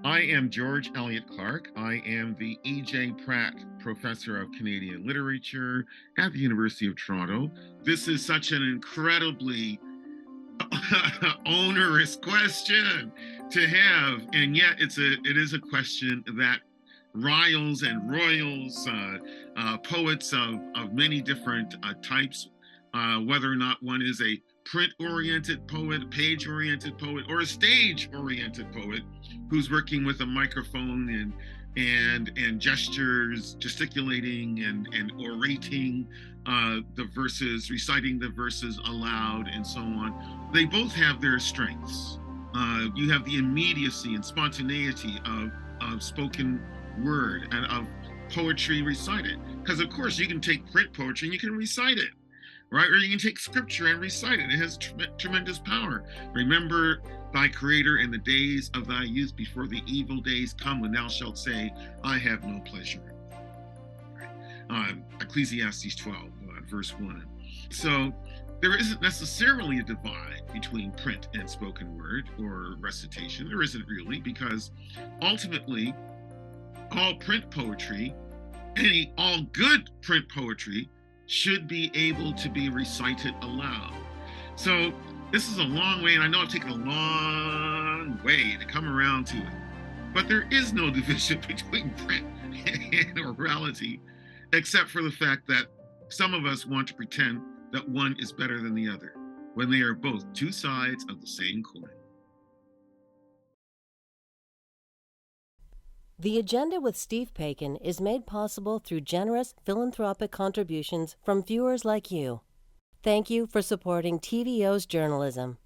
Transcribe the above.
I am George Elliott Clark. I am the E.J. Pratt Professor of Canadian Literature at the University of Toronto. This is such an incredibly onerous question to have, and yet it is a question that riles and royals poets of many different types, whether or not one is a print-oriented poet, page-oriented poet, or a stage-oriented poet who's working with a microphone and gestures, gesticulating and orating the verses, reciting the verses aloud, and so on. They both have their strengths. You have the immediacy and spontaneity of spoken word and of poetry recited. Because, of course, you can take print poetry and you can recite it, right? Or you can take scripture and recite it. It has tremendous power. Remember thy Creator in the days of thy youth, before the evil days come, when thou shalt say, I have no pleasure. Ecclesiastes 12, verse 1. So there isn't necessarily a divide between print and spoken word or recitation. There isn't really, because ultimately, all print poetry, all good print poetry, should be able to be recited aloud. So this is a long way, and I know I've taken a long way to come around to it, but there is no division between print and orality, except for the fact that some of us want to pretend that one is better than the other, when they are both two sides of the same coin. The Agenda with Steve Paikin is made possible through generous philanthropic contributions from viewers like you. Thank you for supporting TVO's journalism.